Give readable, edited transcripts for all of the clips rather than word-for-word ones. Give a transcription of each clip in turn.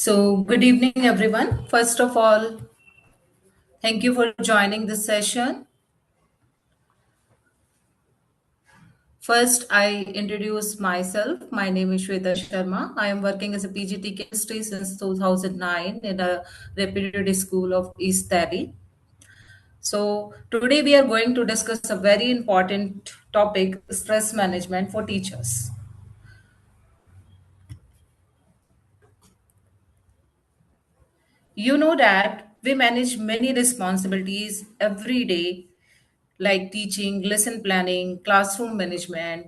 So, good evening, everyone. First of all, thank you for joining this session. First, I introduce myself. My name is Shweta Sharma. I am working as a PGT chemistry since 2009 in a reputed school of East Delhi. So, today we are going to discuss a very important topic stress management for teachers. You know that we manage many responsibilities every day like teaching, lesson planning, classroom management,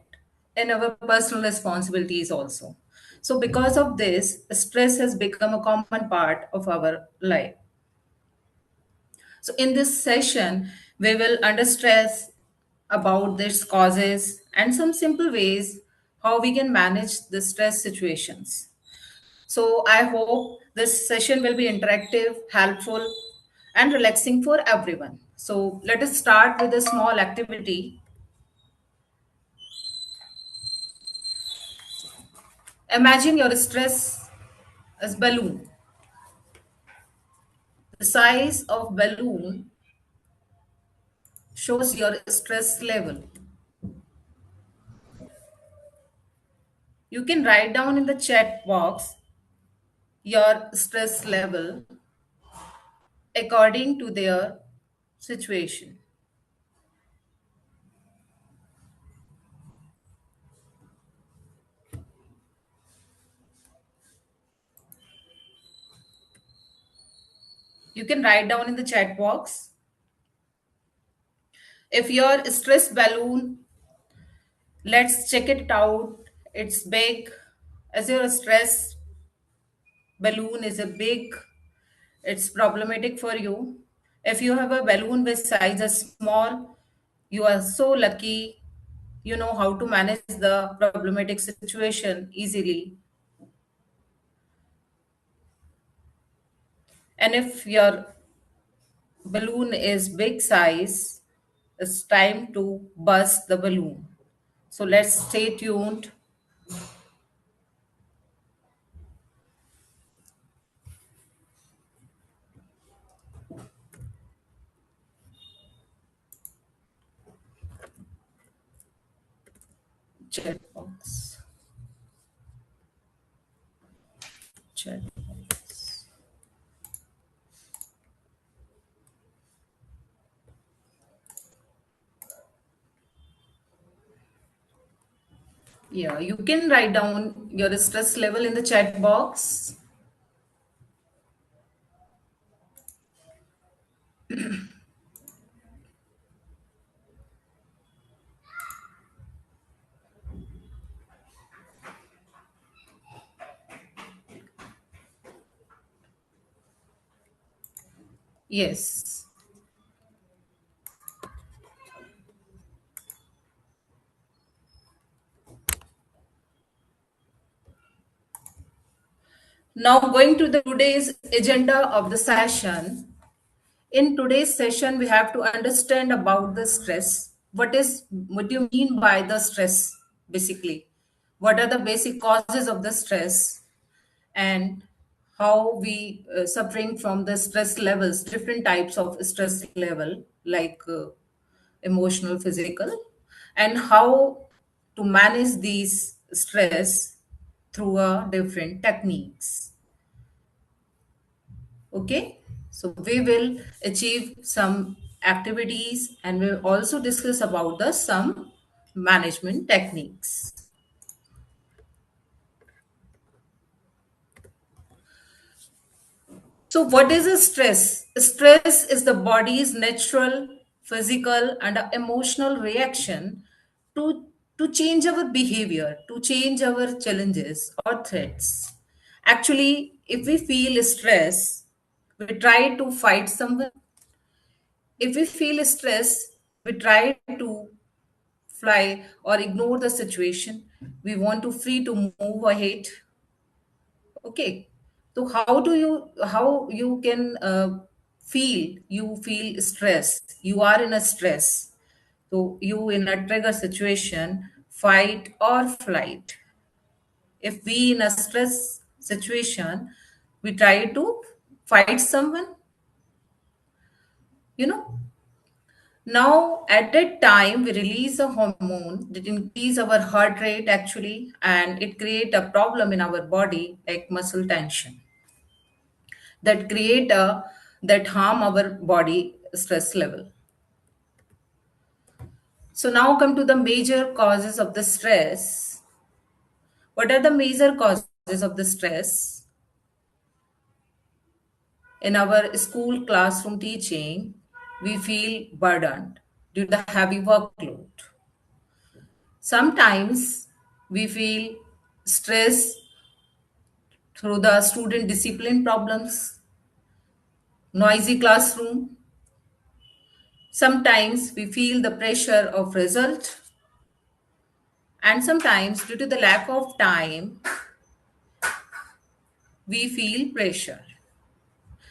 and our personal responsibilities also. So, because of this, stress has become a common part of our life. So, in this session, we will understand about its causes and some simple ways how we can manage the stress situations. So, I hope this session will be interactive, helpful, and relaxing for everyone. So, let us start with a small activity. Imagine your stress as balloon. The size of balloon shows your stress level. You can write down in the chat box your stress level according to their situation. You can write down in the chat box. If your stress balloon, let's check it out. It's big. As your stress balloon is a big, it's problematic for you. If you have a balloon with size as small, you are so lucky. You know how to manage the problematic situation easily. And if your balloon is big size, it's time to burst the balloon. So let's stay tuned. Chat box. Chat box. Yeah, you can write down your stress level in the chat box. Yes. Now going to the today's agenda of the session. In today's session, we have to understand about the stress. What do you mean by the stress basically? What are the basic causes of the stress and how we suffering from the stress levels, different types of stress level like emotional, physical, and how to manage these stress through different techniques. Okay, so we will achieve some activities and we'll also discuss about the some management techniques. So what is a stress? Stress is the body's natural physical and emotional reaction to to change our behavior, to change our challenges or threats. Actually, if we feel stress, we try to fight someone. If we feel stress, we try to fly or ignore the situation. We want to free to move ahead. Okay. So how you can feel stress. You are in a stress. So you in a trigger situation, fight or flight. If we in a stress situation, We try to fight someone, you know. Now, at that time, we release a hormone that increase our heart rate actually, and it create a problem in our body like muscle tension that create a that harm our body stress level. So now come to the major causes of the stress. What are the major causes of the stress in our school classroom teaching? We feel burdened due to the heavy workload. Sometimes we feel stress through the student discipline problems, noisy classroom. Sometimes we feel the pressure of result, and sometimes due to the lack of time, we feel pressure.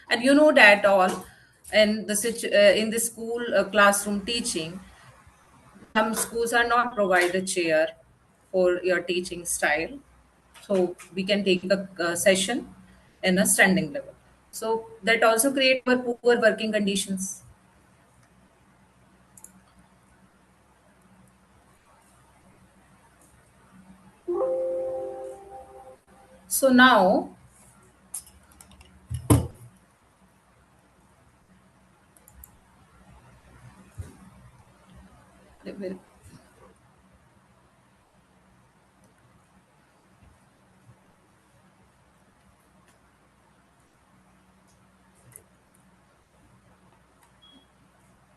And you know that all in in the school classroom teaching, some schools are not provide a chair for your teaching style, so we can take a session in a standing level. So that also create our poor working conditions. So now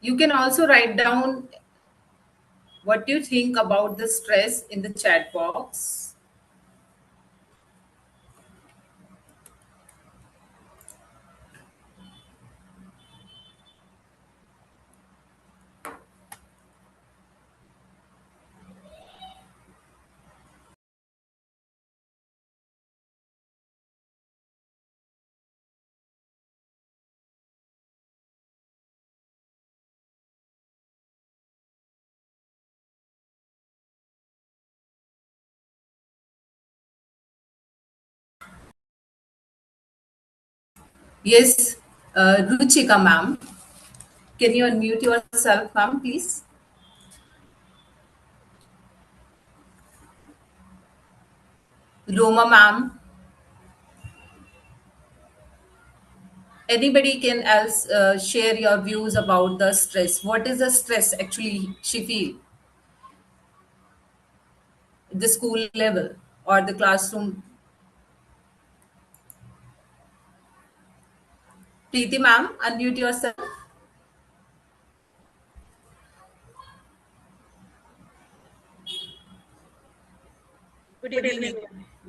you can also write down what you think about the stress in the chat box. Yes, Ruchika ma'am, can you unmute yourself, ma'am, please? Roma ma'am, anybody can else share your views about the stress. What is the stress actually she feel at the school level or the classroom? Preeti ma'am, unmute yourself. Good evening.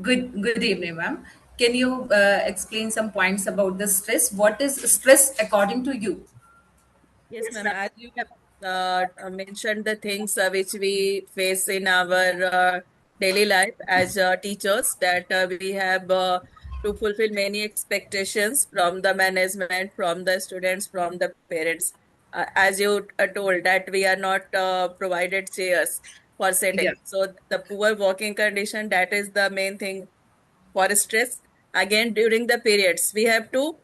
Good evening, ma'am. Can you explain some points about the stress? What is stress according to you? Yes, ma'am. As you have mentioned the things which we face in our daily life as teachers, that we have to fulfill many expectations from the management, from the students, from the parents. As you told that we are not provided chairs for Yeah. sitting. So the poor working condition, that is the main thing for stress. Again, during the periods we have to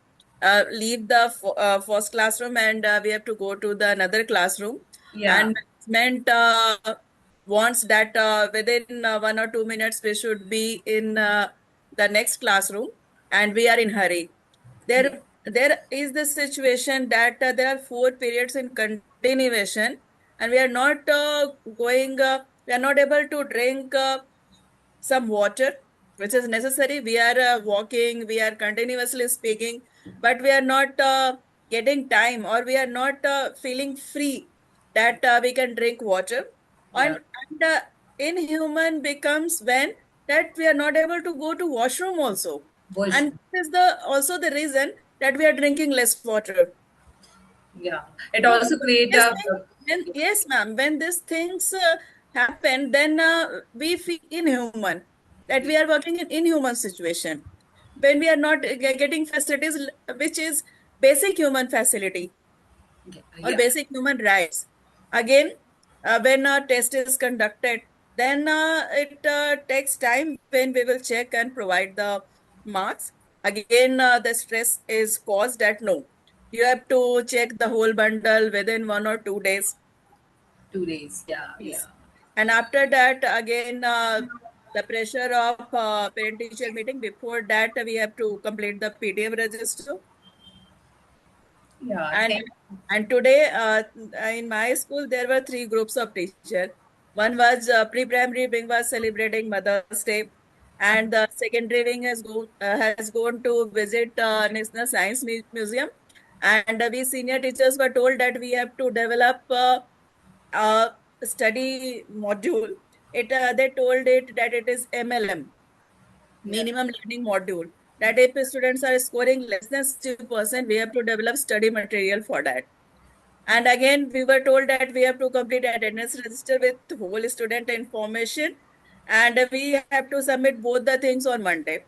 leave the first classroom, and we have to go to the another classroom, Yeah. and management wants that within 1 or 2 minutes we should be in the next classroom, and we are in hurry. Yeah. There is the situation that there are 4 periods in continuation, and we are not we are not able to drink some water, which is necessary. We are walking, we are continuously speaking, but we are not getting time, or we are not feeling free that we can drink water. Yeah. And inhuman becomes when that we are not able to go to washroom also. Bush. And this is the also the reason that we are drinking less water. Yeah. It So also create this a thing, when yes, ma'am, when these things happen, then we feel inhuman, that we are working in inhuman situation. When we are not getting facilities, which is basic human facility or yeah. basic human rights. Again, when a test is conducted, then it takes time when we will check and provide the marks. again the stress is caused that no, you have to check the whole bundle within 1 or 2 days. 2 days. Yeah, yeah. Yes. And after that, again, the pressure of parent-teacher meeting. Before that, we have to complete the PTM register. Yeah, And thank and today, in my school, there were three groups of teachers. One was pre-primary wing was celebrating Mother's Day, and the secondary wing has gone to visit National Science Museum. And we senior teachers were told that we have to develop a study module. They told it that it is MLM, yeah. minimum learning module. That if students are scoring less than 60%, we have to develop study material for that. And again, we were told that we have to complete attendance register with whole student information, and we have to submit both the things on Monday.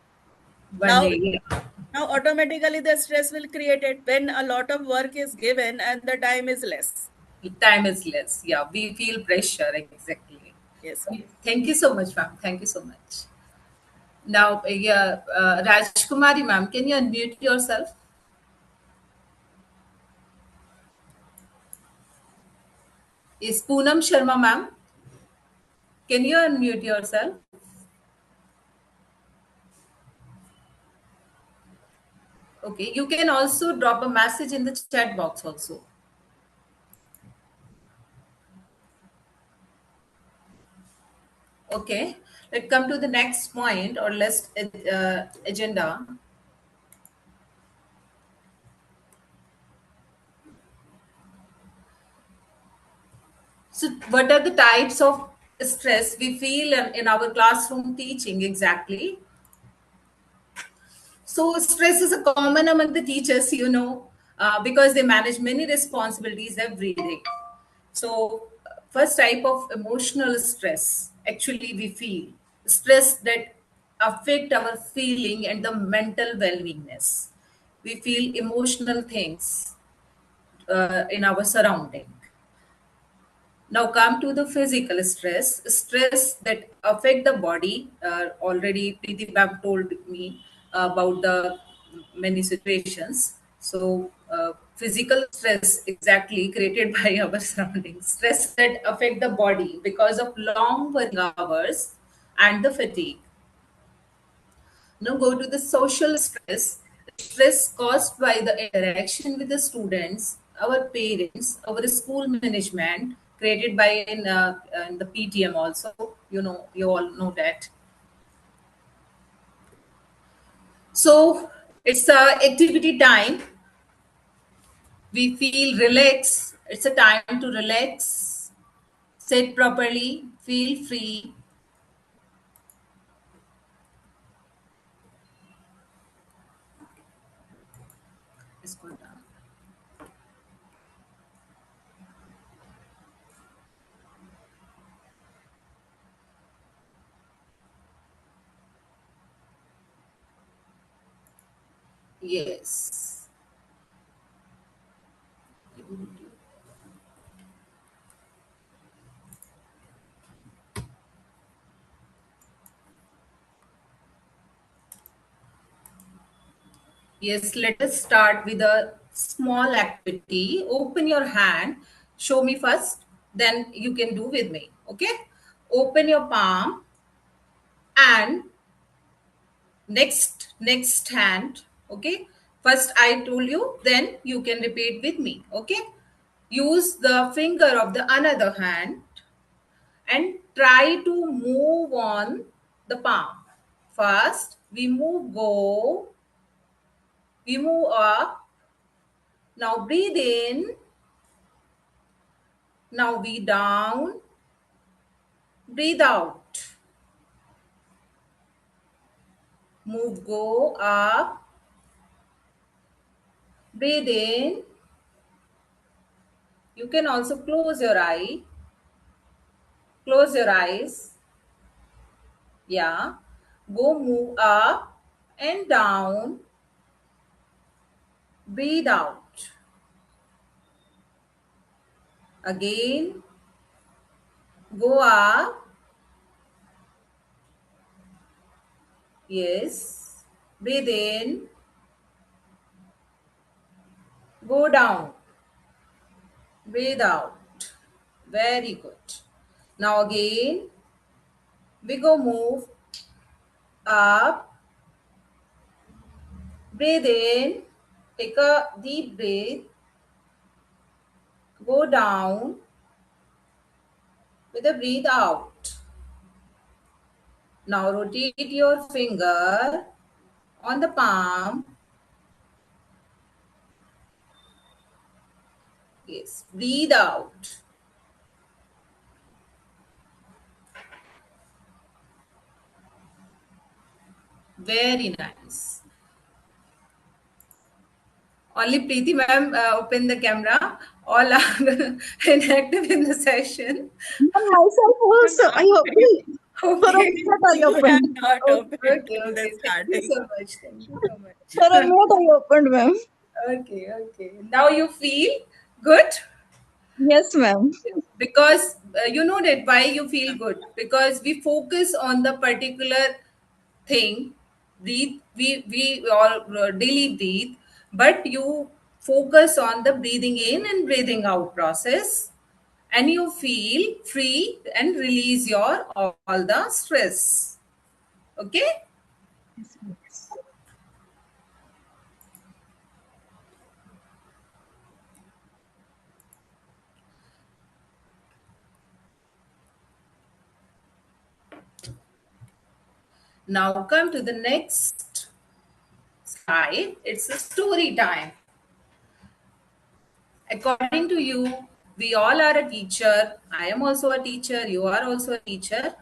One Now, day, yeah. now automatically the stress will create it when a lot of work is given and the time is less. Time is less. Yeah, we feel pressure exactly. Yes. Thank you so much, ma'am. Thank you so much. Now, yeah, Rajkumari, ma'am, can you unmute yourself? Is Poonam Sharma, ma'am? Can you unmute yourself? Okay, you can also drop a message in the chat box also. Okay, let's come to the next point or list agenda. So, what are the types of stress we feel in our classroom teaching exactly? So, stress is a common among the teachers, because they manage many responsibilities every day. So, first type of emotional stress actually we feel stress that affect our feeling and the mental well-beingness. We feel emotional things in our surrounding. Now come to the physical stress, stress that affect the body. Already Preeti ma'am told me about the many situations. So physical stress exactly created by our surroundings. Stress that affect the body because of long working hours and the fatigue. Now go to the social stress. Stress caused by the interaction with the students, our parents, our school management, created by in the PTM also. You all know that. So it's a activity time. We feel relax. It's a time to relax, sit properly, feel free. Scroll down. Yes. Yes, let us start with a small activity. Open your hand, show me first, then you can do with me. Okay? Open your palm and next hand. Okay? First I told you, then you can repeat with me. Okay? Use the finger of the another hand and try to move on the palm. First, we move up. Now breathe in. Now we down, breathe out. Move, go up, breathe in. You can also close your eyes. Yeah. Go move up and down, breathe out. Again, go up. Yes. Breathe in. Go down. Breathe out. Very good. Now again, we go move up. Breathe in. Take a deep breath. Go down with a breathe out. Now rotate your finger on the palm. Yes. Breathe out. Very nice. Only Preeti ma'am open the camera. All are inactive in the session. And myself No, also, I not really. opened. For a Okay. minute I You have opened. not Okay, opened okay, in the okay. Thank you starting. so much. Thank you so For a much. minute I opened, ma'am. Okay, okay. Now you feel good Yes, ma'am. because you know that why you feel good because we focus on the particular thing. Breathe. We all daily breathe, but you focus on the breathing in and breathing out process, and you feel free and release your all the stress. Okay. Yes, ma'am. Now come to the next slide. It's a story time. According to you, we all are a teacher. I am also a teacher. You are also a teacher.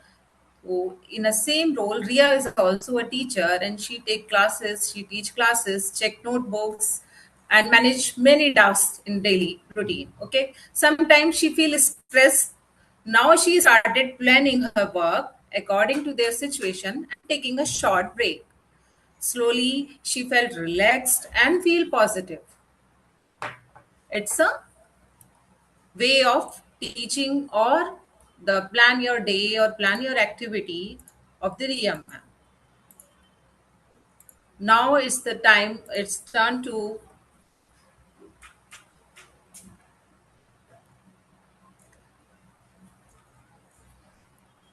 Oh, in a same role, Ria is also a teacher and she take classes, she teach classes, check notebooks, and manage many tasks in daily routine. Okay. Sometimes she feels stressed. Now she started planning her work according to their situation and taking a short break. Slowly, she felt relaxed and feel positive. It's a way of teaching or the plan your day or plan your activity of the Riya ma'am. Now it's the time, it's turn to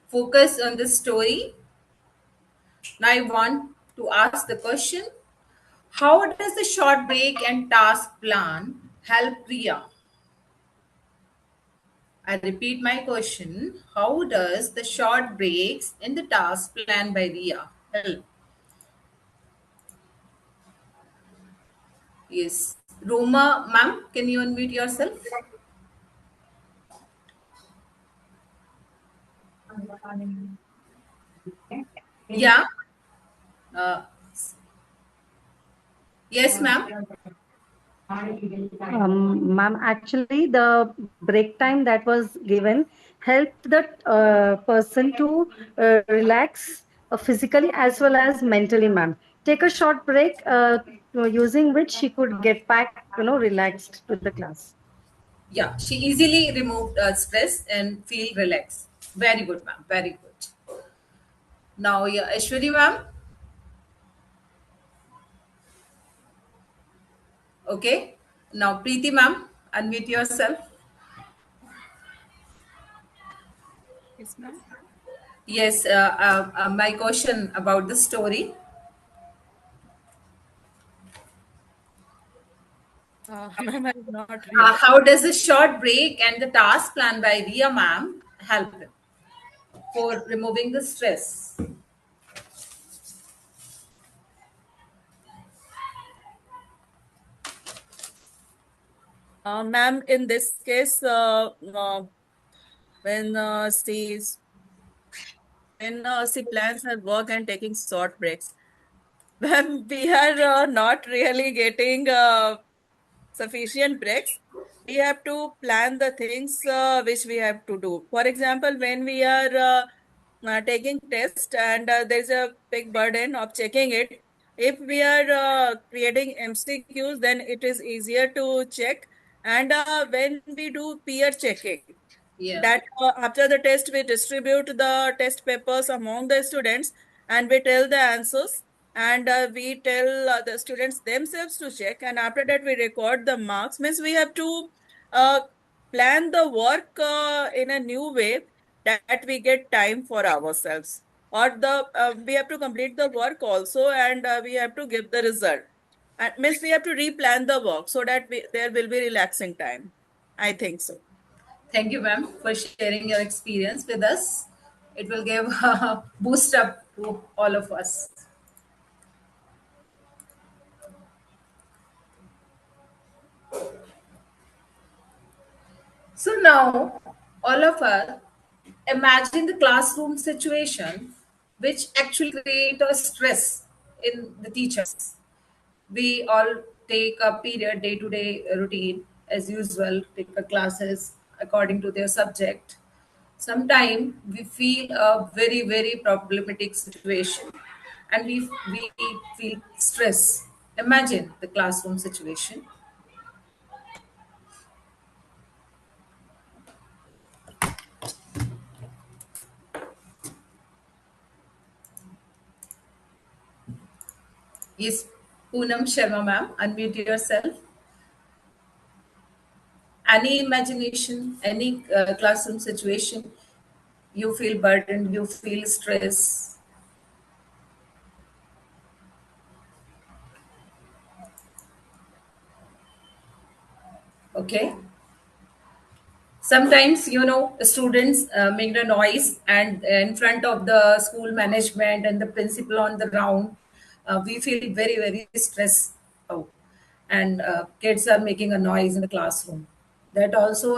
focus on the story. Now I want to ask the question, how does the short break and task plan help Riya? I repeat my question, how does the short breaks and the task plan by Riya help? Yes. Roma, ma'am, can you unmute yourself? Yeah. Uh, yes, ma'am. Ma'am, actually, the break time that was given helped the person to relax physically as well as mentally, ma'am. Take a short break, using which she could get back, relaxed to the class. Yeah, she easily removed stress and feel relaxed. Very good, ma'am. Very good. Now, yeah, Ashwari, ma'am. Okay. Now, Preeti, ma'am, unmute yourself. Yes, ma'am. Yes, my question about the story. Ma'am, I'm not really. How does the short break and the task plan by Ria, ma'am, help for removing the stress? Ma'am, in this case, when she plans her work and taking short breaks, when we are not really getting sufficient breaks, we have to plan the things which we have to do. For example, when we are taking test and there's a big burden of checking it, if we are creating MCQs, then it is easier to check. And when we do peer checking, Yeah. that after the test we distribute the test papers among the students and we tell the answers, and we tell the students themselves to check, and after that we record the marks. Means we have to uh, plan the work in a new way, that we get time for ourselves, or the we have to complete the work also, and we have to give the result. And means we have to replan the work so that there will be relaxing time. I think so. Thank you, ma'am, for sharing your experience with us. It will give a boost up to all of us. So now, all of us imagine the classroom situation which actually create a stress in the teachers. We all take a period day-to-day routine as usual, take the classes according to their subject. Sometimes we feel a very problematic situation and we feel stress. Imagine the classroom situation. Yes, Poonam Sharma ma'am, unmute yourself. Any imagination, any classroom situation, you feel burdened, you feel stress. Okay. Sometimes, students make the noise and in front of the school management and the principal on the ground, we feel very stressed out. And kids are making a noise in the classroom. That also,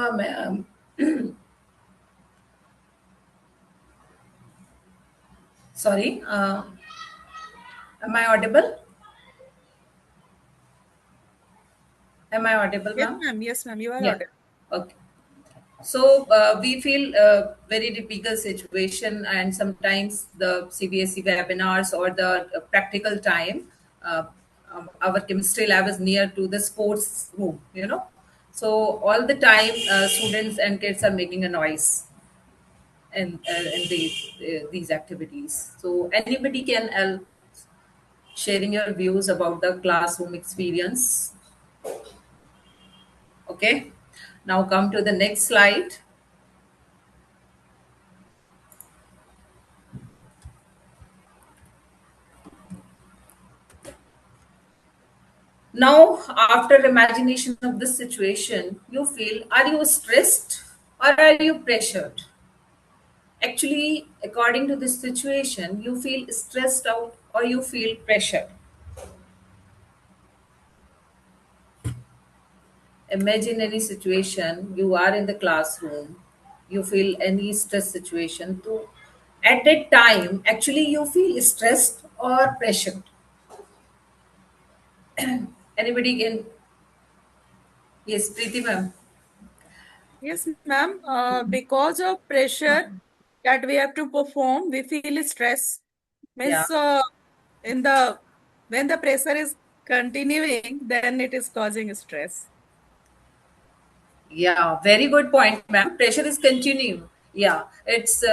sorry, am I audible? Am I audible, Yes, ma'am? ma'am. Yes, ma'am. You are Yeah. audible. Okay. So we feel very typical situation, and sometimes the CBSE webinars or the practical time, uh, our chemistry lab is near to the sports room, So all the time, students and kids are making a noise in these activities. So anybody can sharing your views about the classroom experience. Okay. Now come to the next slide. Now, after imagination of this situation, you feel, are you stressed or are you pressured? Actually, according to this situation, you feel stressed out or you feel pressured. Imagine any situation, you are in the classroom, you feel any stress situation. So, at that time, actually, you feel stressed or pressured. Anybody can, yes, Preeti ma'am. Yes, ma'am. Because of pressure that we have to perform, we feel stress. Yeah. Means in the when the pressure is continuing, then it is causing stress. Yeah, very good point, ma'am. Pressure is continuing. Yeah, it's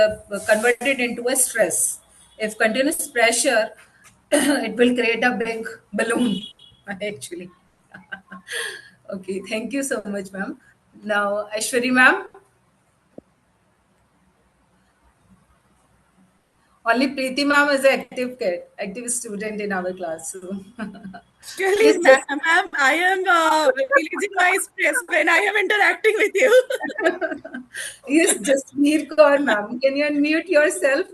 converted into a stress. If continuous pressure, it will create a big balloon, actually. Okay, thank you so much, ma'am. Now, Ashwari, ma'am, only Preeti, ma'am, is an active kid, active student in our classroom. Actually, Yes, just ma'am, I am releasing my stress when I am interacting with you. yes, just Mir Kaur, ma'am. Can you unmute yourself?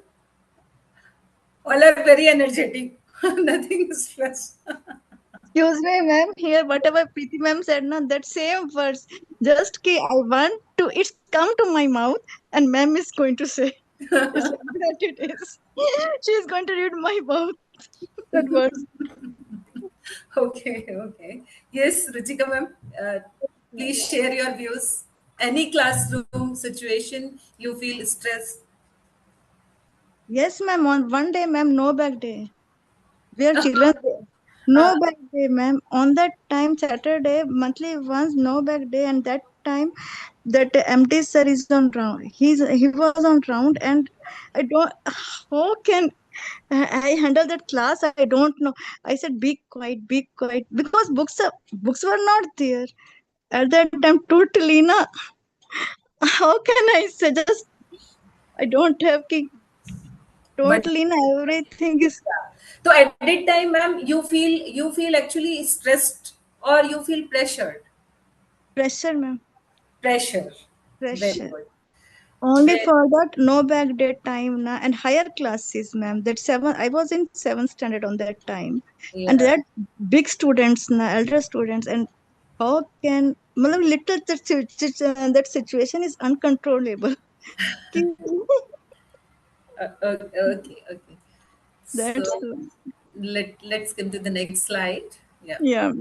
All are very energetic. Nothing is stress. Excuse me, ma'am. Here, whatever Preeti ma'am said, na, that same words. Just ki I want to, it's come to my mouth, and ma'am is going to say, it's like that it is. She is going to read my mouth. That words. Okay, okay. Yes, Ruchika ma'am, please share your views. Any classroom situation you feel stress? Yes, ma'am. On one day, ma'am, no back day. Where children no back day, ma'am. On that time, Saturday, monthly once, no back day, and that time that MT sir is on round. He was on round, and I don't. How can I handle that class. I don't know. I said, be quiet, because books were not there at that time. Totally, na. How can I say? Just I don't have ki. But Totally, na. Everything is so at that time, ma'am, you feel actually stressed or you feel pressured? pressure, ma'am. Pressure. Very Pressure. good. Only Very, for that, no back day time, na, and higher classes, ma'am. That seven, I was in seventh standard on that time, and yeah. that big students, na, elder students, and how can, matlab, little that situation is uncontrollable. Ki- Okay. Okay. That's So let's come to the next slide. Yeah. yeah.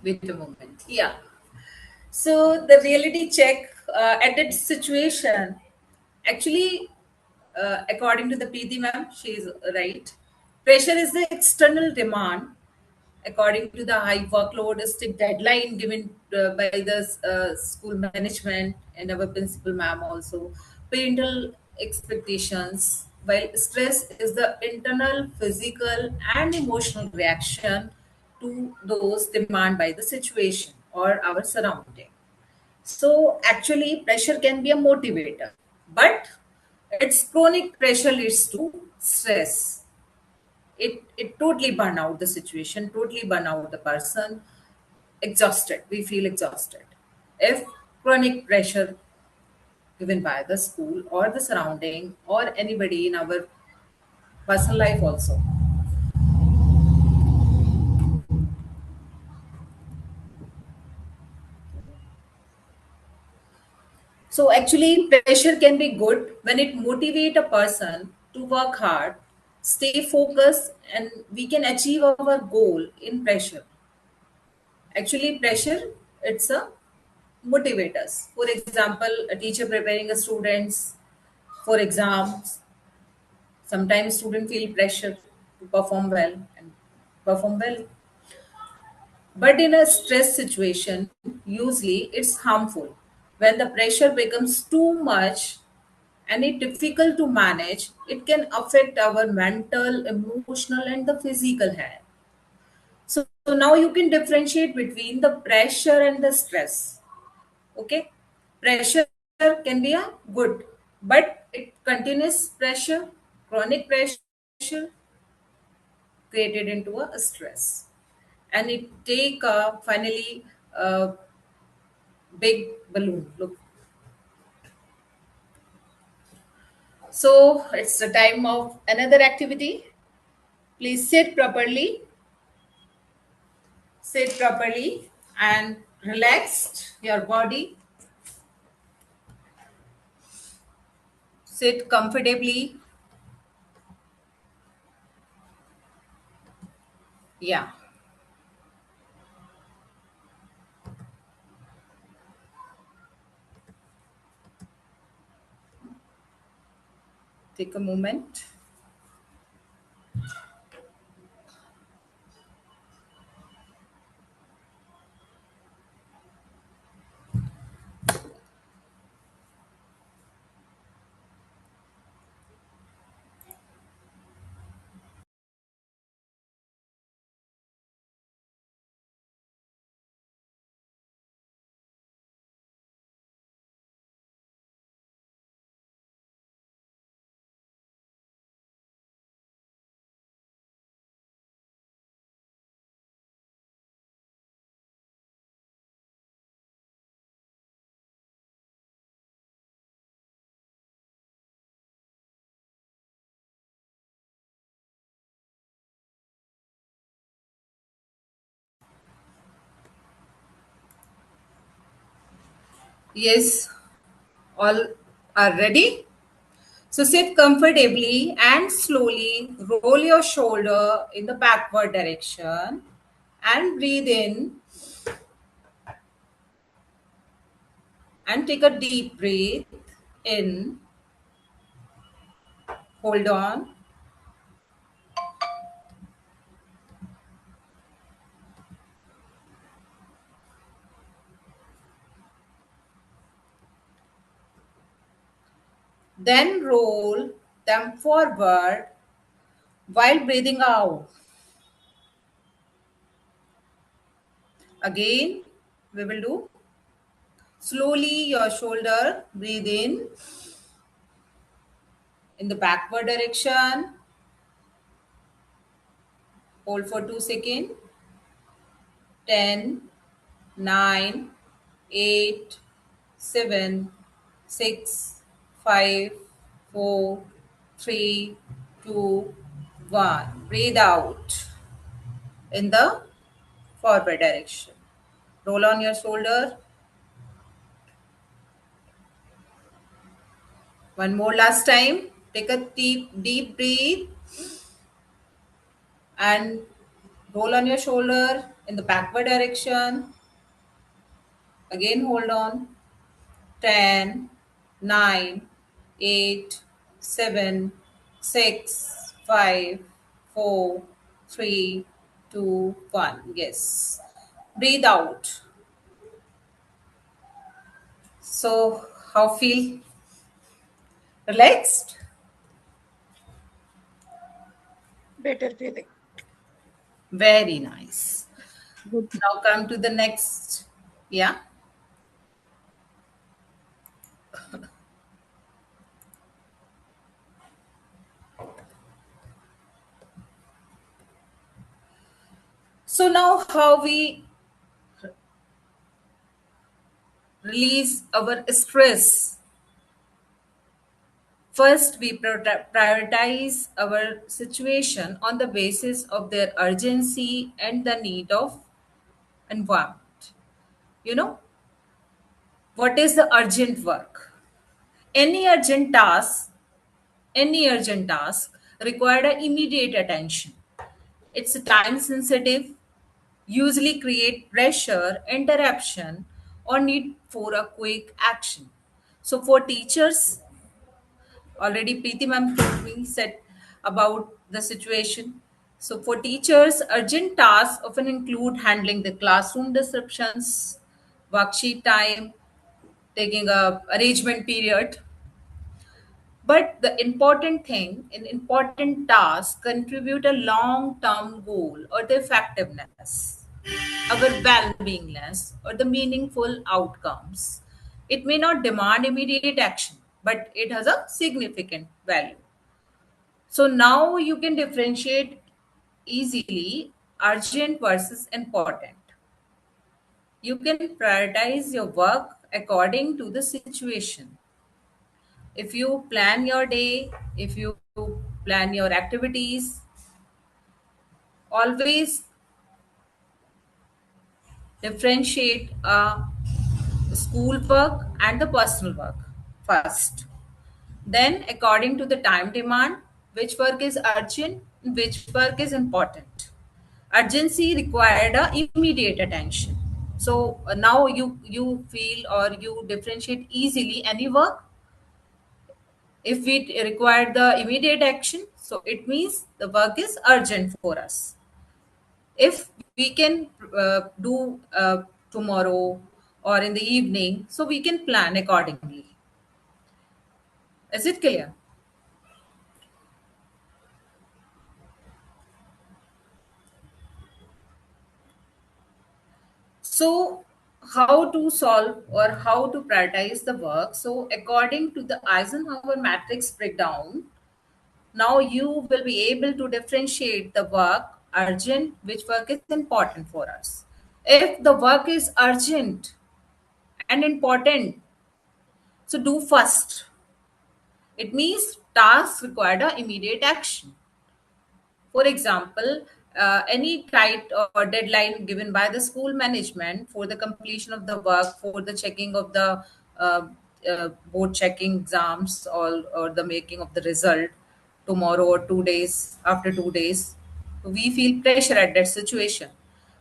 Wait a moment. Yeah. So the reality check at that situation, actually, according to the Preeti ma'am, she is right. Pressure is the external demand according to the high workload, strict deadline given by the school management and our principal ma'am also, parental expectations, while stress is the internal physical and emotional reaction to those demand by the situation or our surrounding. So actually, pressure can be a motivator, but its chronic pressure leads to stress. It totally burn out the situation, totally burn out the person, exhausted. We feel exhausted if chronic pressure given by the school or the surrounding or anybody in our personal life also. So actually, pressure can be good when it motivate a person to work hard, stay focused, and we can achieve our goal in pressure. Actually, pressure, it's a motivators. For example, a teacher preparing a students for exams. Sometimes students feel pressure to perform well and perform well. But in a stress situation, usually it's harmful. When the pressure becomes too much and it difficult to manage, it can affect our mental, emotional, and the physical health. So now you can differentiate between the pressure and the stress. Okay, pressure can be a good, but it continuous pressure, chronic pressure created into a stress, and it take finally a big balloon. Look, so it's the time of another activity. Please sit properly and relaxed your body. Sit comfortably. Yeah, take a moment. Yes, all are ready. So sit comfortably and slowly roll your shoulder in the backward direction and breathe in and take a deep breath in. Hold on. Then roll them forward while breathing out. Again, we will do slowly your shoulder, breathe in the backward direction, hold for 2 seconds, 10, 9, 8, 7, 6, 5, 4, 3, 2, 1. Breathe out in the forward direction. Roll on your shoulder. One more last time. Take a deep breath and roll on your shoulder in the backward direction. Again, hold on. 10, 9, 8, 7, 6, 5, 4, 3, 2, 1. Yes. Breathe out. So, how feel? Relaxed? Better feeling. Very nice. Good. Now come to the next. Yeah. So now how we release our stress. First, we prioritize our situation on the basis of their urgency and the need of environment. You know, what is the urgent work? Any urgent task, any urgent task required an immediate attention. It's time sensitive, usually create pressure, interruption, or need for a quick action. So for teachers, already Preeti ma'am told me said about the situation. So for teachers, urgent tasks often include handling the classroom disruptions, worksheet time, taking a arrangement period. But the important thing, an important task, contribute a long-term goal or the effectiveness, our well-beingness, or the meaningful outcomes. It may not demand immediate action, but it has a significant value. So now you can differentiate easily urgent versus important. You can prioritize your work according to the situation. If you plan your day, if you plan your activities, always differentiate school work and the personal work first. Then, according to the time demand, which work is urgent, which work is important. Urgency required a immediate attention. So now you feel or you differentiate easily any work. If we require the immediate action, so it means the work is urgent for us. If we can do tomorrow or in the evening, so we can plan accordingly. Is it clear? So, how to solve or how to prioritize the work? So, according to the Eisenhower matrix breakdown, now you will be able to differentiate the work urgent, which work is important for us. If the work is urgent and important, so do first. It means tasks require immediate action. For example, any tight or deadline given by the school management for the completion of the work, for the checking of the board checking exams, or the making of the result tomorrow or 2 days, after 2 days, we feel pressure at that situation.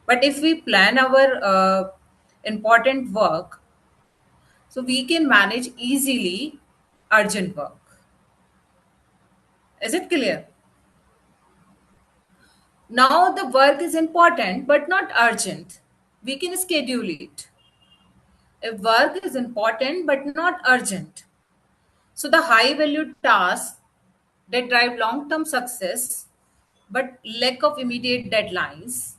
But if we plan our important work, so we can manage easily urgent work. Is it clear? Now the work is important but not urgent. We can schedule it. If work is important but not urgent, So the high value tasks that drive long term success but lack of immediate deadlines,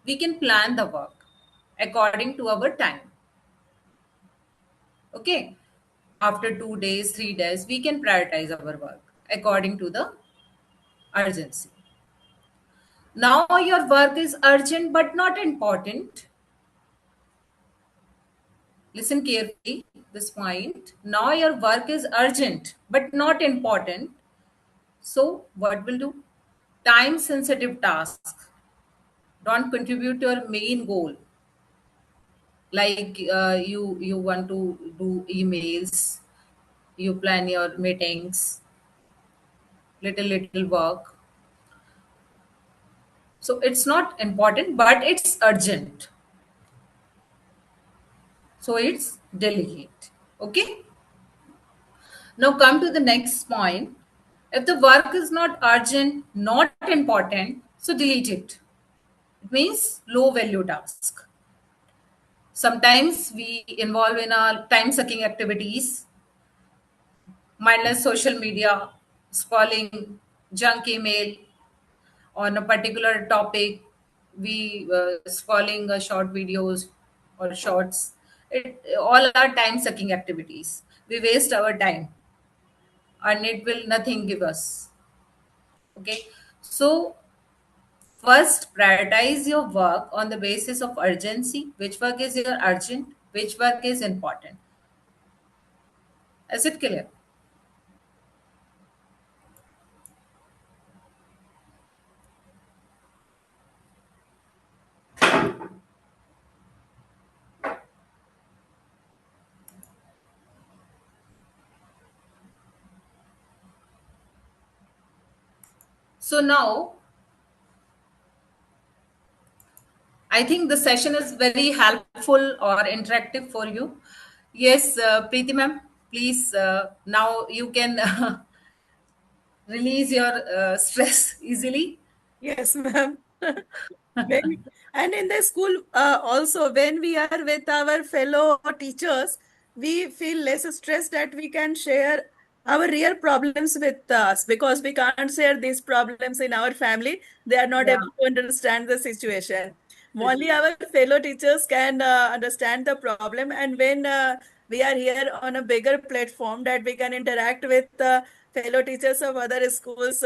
we can plan the work according to our time. Okay. After 2 days, 3 days, we can prioritize our work according to the urgency. Now your work is urgent but not important. Listen carefully this point. Now your work is urgent but not important. So what will do? Time sensitive tasks don't contribute to your main goal. Like you want to do emails, you plan your meetings, little work. So it's not important, but it's urgent. So it's delegate. Okay. Now come to the next point. If the work is not urgent, not important, so delete it. It means low value task. Sometimes we involve in our time sucking activities, mindless social media, scrolling junk email on a particular topic, we scrolling short videos or shorts. It all are time sucking activities. We waste our time and it will nothing give us. Okay, so first prioritize your work on the basis of urgency. Which work is your urgent, which work is important. Is it clear? So now I think the session is very helpful or interactive for you. Yes, Preeti ma'am, please now you can release your stress easily. Yes, ma'am. And in the school, also, when we are with our fellow teachers, we feel less stressed that we can share our real problems with us, because we can't share these problems in our family. They are not Yeah, able to understand the situation. Only exactly. our fellow teachers can understand the problem. And when we are here on a bigger platform, that we can interact with fellow teachers of other schools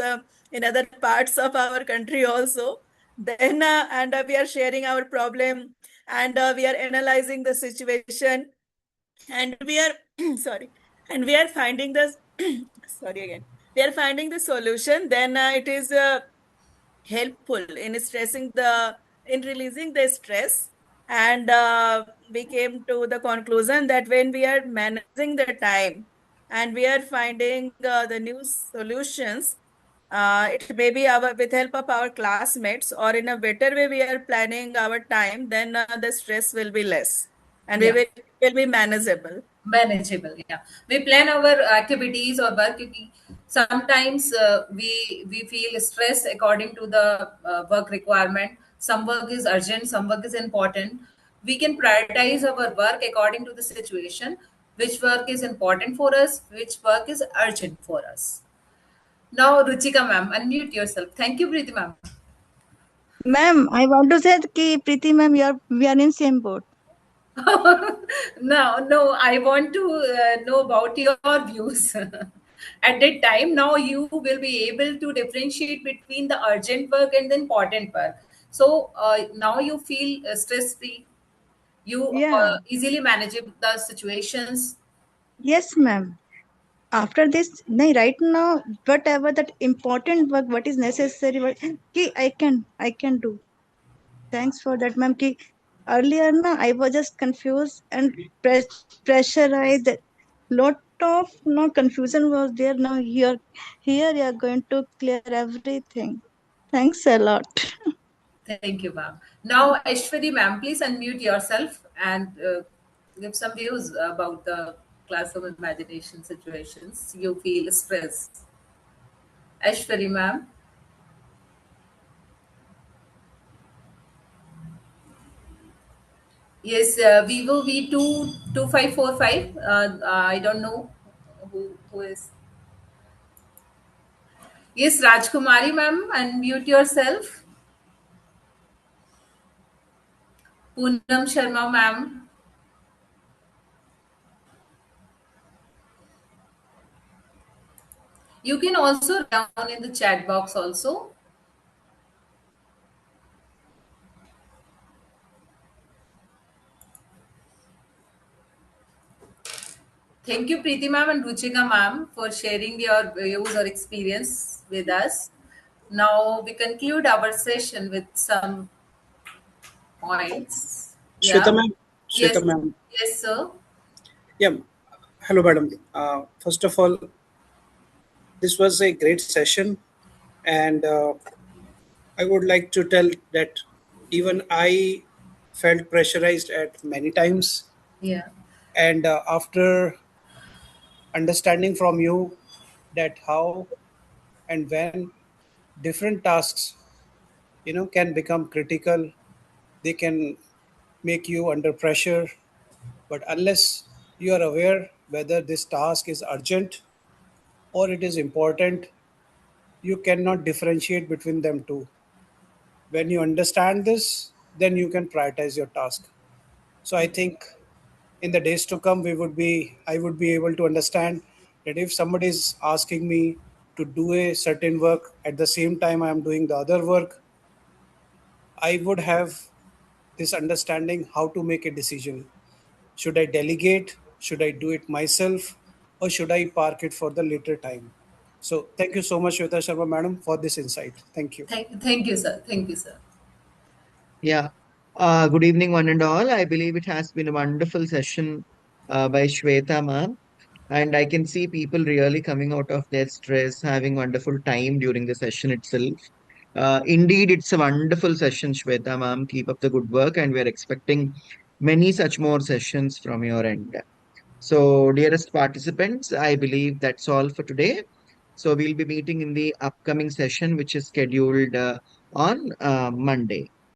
in other parts of our country also, then and we are sharing our problem, and we are analyzing the situation, and we are sorry, and we are finding the sorry again, we are finding the solution, then it is helpful in stressing the in releasing the stress. And we came to the conclusion that when we are managing the time and we are finding the new solutions, it may be our with help of our classmates, or in a better way we are planning our time, then the stress will be less, and we Yeah, will be manageable. manageable. Yeah, we plan our activities or work. Sometimes we feel stress according to the work requirement. Some work is urgent, some work is important. We can prioritize our work according to the situation. Which work is important for us? Which work is urgent for us? Now, Ruchika ma'am, unmute yourself. Thank you, Preeti ma'am. Ma'am, I want to say that Preeti ma'am, we are in same boat. No, I want to know about your views. At that time, now you will be able to differentiate between the urgent work and the important work. So now you feel stress free. You Yeah. easily manage the situations. Yes, ma'am. After this, no, right now, whatever that important work, what is necessary, I can do. Thanks for that, ma'am. Earlier, na, I was just confused and pressurized. Lot of no confusion was there. Now here you are going to clear everything. Thanks a lot. Thank you, ma'am. Now, Aishwari ma'am, please unmute yourself and give some views about the classroom imagination situations you feel stress. Aishwari ma'am. Yes, Vivo V2 2545. I don't know who Who is? Yes, Rajkumari ma'am, unmute yourself. Poonam Sharma ma'am. You can also write down in the chat box also. Thank you, Preeti ma'am and Ruchika ma'am, for sharing your views or experience with us. Now we conclude our session with some points. Shweta Yeah. ma'am, Yes. Shweta ma'am. Yes, sir. Yeah, hello, madam. First of all, this was a great session, and I would like to tell that even I felt pressurized at many times, Yeah. and after understanding from you that how and when different tasks, can become critical, they can make you under pressure, but unless you are aware whether this task is urgent or it is important, you cannot differentiate between them two. When you understand this, then you can prioritize your task. So I think in the days to come, I would be able to understand that if somebody is asking me to do a certain work at the same time I am doing the other work, I would have this understanding how to make a decision. Should I delegate? Should I do it myself? Or should I park it for the later time? So thank you so much, Shweta Sharma madam, for this insight. Thank you. Thank you, sir. Thank you, sir. Yeah. Good evening, one and all. I believe it has been a wonderful session by Shweta ma'am. And I can see people really coming out of their stress, having wonderful time during the session itself. Indeed, it's a wonderful session, Shweta ma'am. Keep up the good work, and we're expecting many such more sessions from your end. So, dearest participants, I believe that's all for today. So, we'll be meeting in the upcoming session, which is scheduled on Monday.